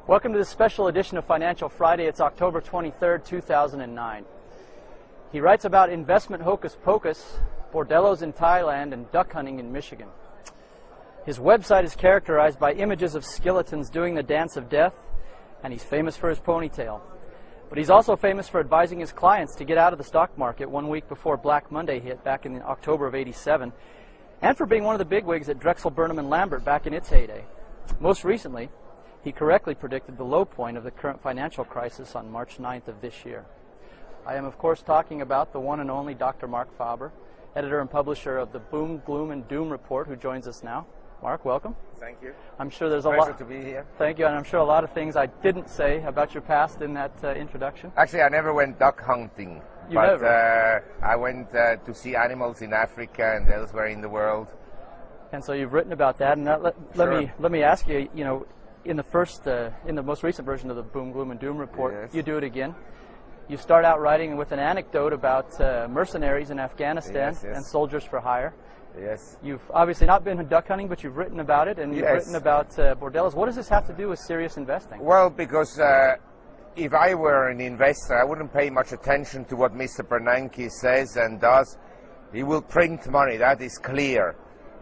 Welcome to this special edition of Financial Friday. It's October 23rd, 2009. He writes about investment hocus pocus, bordellos in Thailand, and duck hunting in Michigan. His website is characterized by images of skeletons doing the dance of death, and he's famous for his ponytail. But he's also famous for advising his clients to get out of the stock market 1 week before Black Monday hit back in October of '87, and for being one of the bigwigs at Drexel, Burnham and Lambert back in its heyday. Most recently, he correctly predicted the low point of the current financial crisis on March 9th of this year. I am, of course, talking about the one and only Dr. Marc Faber, editor and publisher of the Boom, Gloom, and Doom Report, who joins us now. Mark, welcome. Thank you. I'm sure there's a Pleasure lot to be here. Thank you, and I'm sure a lot of things I didn't say about your past in that introduction. Actually, I never went duck hunting, but I went to see animals in Africa and elsewhere in the world. And so you've written about that, and let me ask you, you know, in the most recent version of the Boom, Gloom, and Doom Report, yes, you do it again. You start out writing with an anecdote about mercenaries in Afghanistan, yes, yes, and soldiers for hire. Yes. You've obviously not been duck hunting, but you've written about it, and you've yes, written about bordellos. What does this have to do with serious investing? Well, because if I were an investor, I wouldn't pay much attention to what Mr. Bernanke says and does. He will print money, that is clear.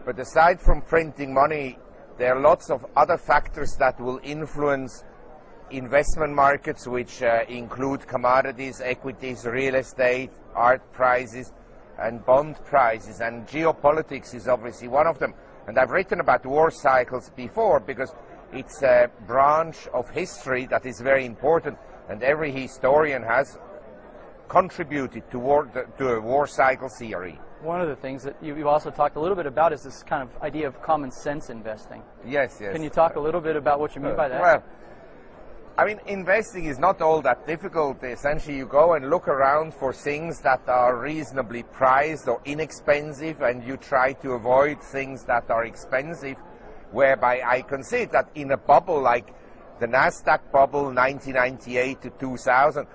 But aside from printing money, there are lots of other factors that will influence investment markets, which include commodities, equities, real estate, art prices, and bond prices. And geopolitics is obviously one of them. And I've written about war cycles before because it's a branch of history that is very important, and every historian has contributed to a war cycle theory. One of the things that you've also talked a little bit about is this kind of idea of common sense investing. Yes, yes. Can you talk a little bit about what you mean by that? Well, I mean, investing is not all that difficult. Essentially, you go and look around for things that are reasonably priced or inexpensive, and you try to avoid things that are expensive, whereby I consider that in a bubble like the NASDAQ bubble, 1998 to 2000,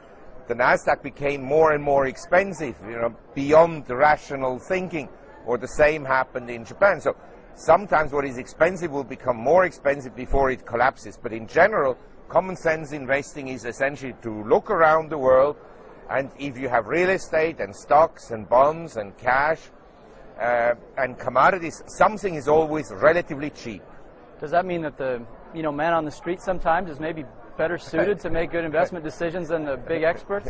the NASDAQ became more and more expensive, you know, beyond the rational thinking, or the same happened in Japan. So sometimes what is expensive will become more expensive before it collapses. But in general, common sense investing is essentially to look around the world, and if you have real estate and stocks and bonds and cash and commodities, something is always relatively cheap. Does that mean that the man on the street sometimes is maybe better suited to make good investment decisions than the big experts?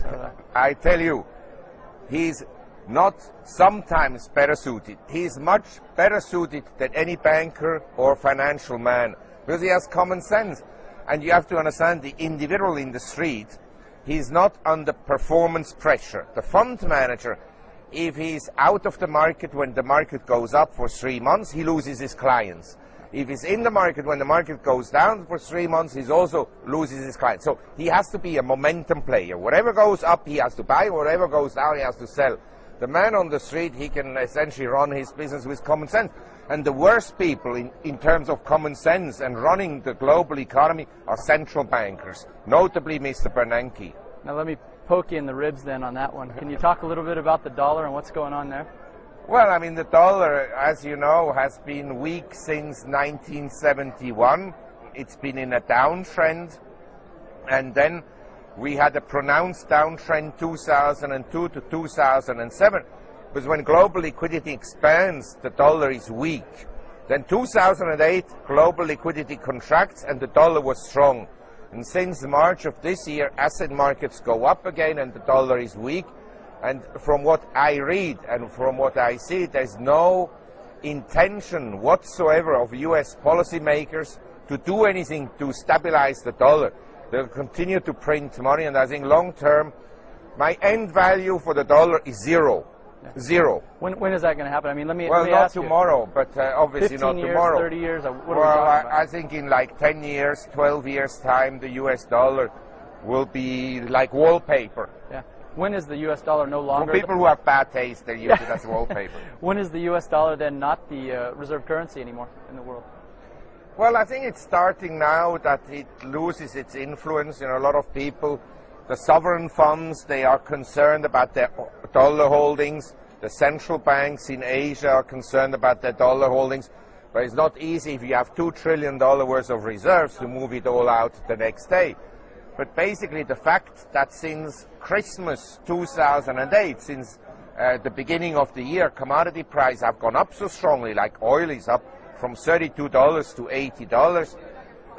I tell you, he's not sometimes better suited. He's much better suited than any banker or financial man because he has common sense. And you have to understand, the individual in the street, he's not under performance pressure. The fund manager, if he's out of the market when the market goes up for 3 months, he loses his clients. If he's in the market when the market goes down for 3 months, he also loses his clients. So he has to be a momentum player. Whatever goes up, he has to buy. Whatever goes down, he has to sell. The man on the street, he can essentially run his business with common sense. And the worst people in terms of common sense and running the global economy are central bankers, notably Mr. Bernanke. Now let me poke you in the ribs then on that one. Can you talk a little bit about the dollar and what's going on there? Well, I mean, the dollar, as you know, has been weak since 1971. It's been in a downtrend, and then we had a pronounced downtrend 2002 to 2007. Because when global liquidity expands, the dollar is weak. Then 2008, global liquidity contracts and the dollar was strong. And since March of this year, asset markets go up again and the dollar is weak. And from what I read and from what I see, there's no intention whatsoever of US policymakers to do anything to stabilize the dollar. They'll continue to print money, and I think long term, my end value for the dollar is zero. Zero. When is that going to happen? I mean, let me not ask tomorrow, but obviously not tomorrow. 30 years, what are we well, talking about? I think in like 10 years, 12 years time, the US dollar will be like wallpaper. Yeah. When is the US dollar no longer... For people who have bad taste, they use it as wallpaper. When is the US dollar then not the reserve currency anymore in the world? Well, I think it's starting now that it loses its influence. You know, a lot of people, the sovereign funds, they are concerned about their dollar holdings. The central banks in Asia are concerned about their dollar holdings. But it's not easy if you have $2 trillion worth of reserves to move it all out the next day. But basically the fact that since Christmas 2008, since the beginning of the year, commodity prices have gone up so strongly, like oil is up from $32 to $80,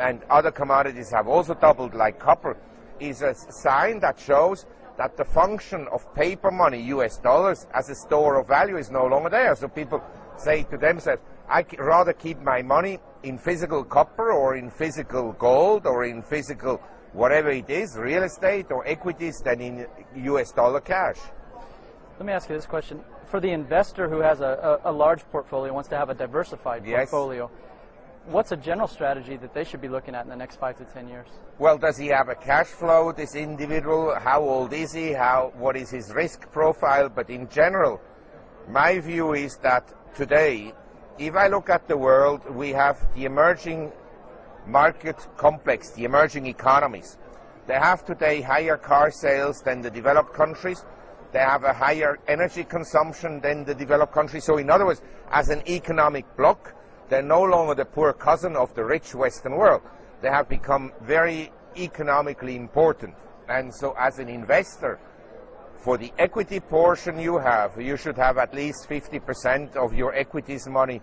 and other commodities have also doubled, like copper, is a sign that shows that the function of paper money, US dollars, as a store of value is no longer there. So people say to themselves, I'd rather keep my money in physical copper or in physical gold or in physical whatever it is, real estate or equities, than in US dollar cash. Let me ask you this question. For the investor who has a large portfolio, wants to have a diversified portfolio, what's a general strategy that they should be looking at in the next 5 to 10 years? Well, does he have a cash flow, this individual? How old is he? What is his risk profile? But in general, my view is that today, if I look at the world, we have the emerging market complex, the emerging economies. They have today higher car sales than the developed countries. They have a higher energy consumption than the developed countries. So in other words, as an economic bloc, they're no longer the poor cousin of the rich Western world. They have become very economically important. And so as an investor, for the equity portion you should have at least 50% of your equities money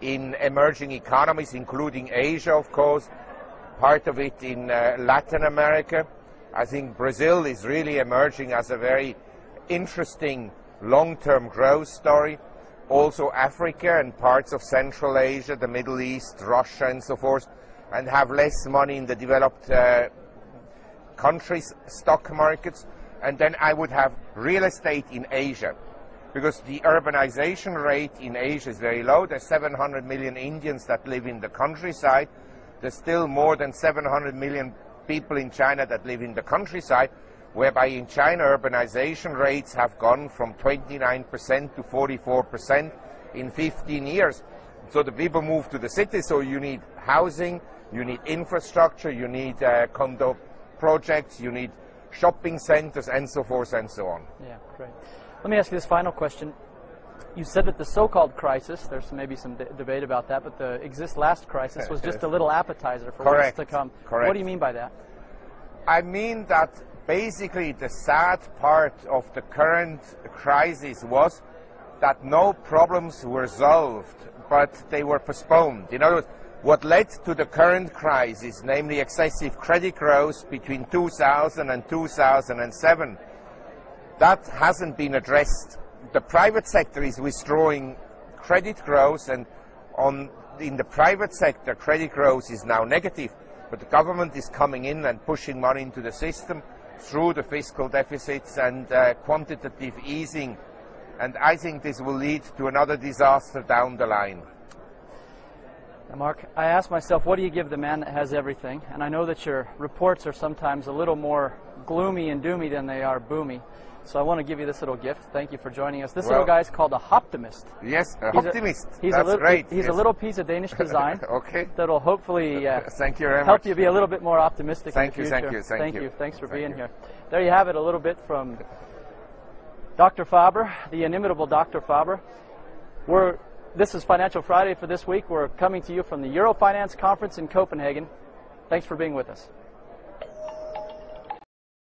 in emerging economies, including Asia, of course, part of it in Latin America. I think Brazil is really emerging as a very interesting long-term growth story. Also Africa and parts of Central Asia, the Middle East, Russia and so forth, and have less money in the developed countries' stock markets. And then I would have real estate in Asia, because the urbanization rate in Asia is very low. There's 700 million Indians that live in the countryside. There's still more than 700 million people in China that live in the countryside, whereby in China urbanization rates have gone from 29% to 44% in 15 years. So the people move to the cities, so you need housing, you need infrastructure, you need condo projects, you need shopping centers, and so forth and so on. Yeah, great. Let me ask you this final question. You said that the so-called crisis, there's maybe some debate about that, but the last crisis was just a little appetizer for what's to come. Correct. What do you mean by that? I mean that basically the sad part of the current crisis was that no problems were solved, but they were postponed. In other words, what led to the current crisis, namely excessive credit growth between 2000 and 2007, that hasn't been addressed. The private sector is withdrawing credit growth, and in the private sector, credit growth is now negative, but the government is coming in and pushing money into the system through the fiscal deficits and quantitative easing. And I think this will lead to another disaster down the line. Now, Marc, I ask myself, what do you give the man that has everything? And I know that your reports are sometimes a little more gloomy and doomy than they are boomy. So I want to give you this little gift. Thank you for joining us. This little guy is called a Hoptimist. Yes, Optimist. That's great. He's a little piece of Danish design. Okay. That'll hopefully thank you very help much. you be a little bit more optimistic in the future. Thank you. Thanks for being here. There you have it, a little bit from Dr. Faber, the inimitable Dr. Faber. This is Financial Friday for this week. We're coming to you from the Euro Finance Conference in Copenhagen. Thanks for being with us.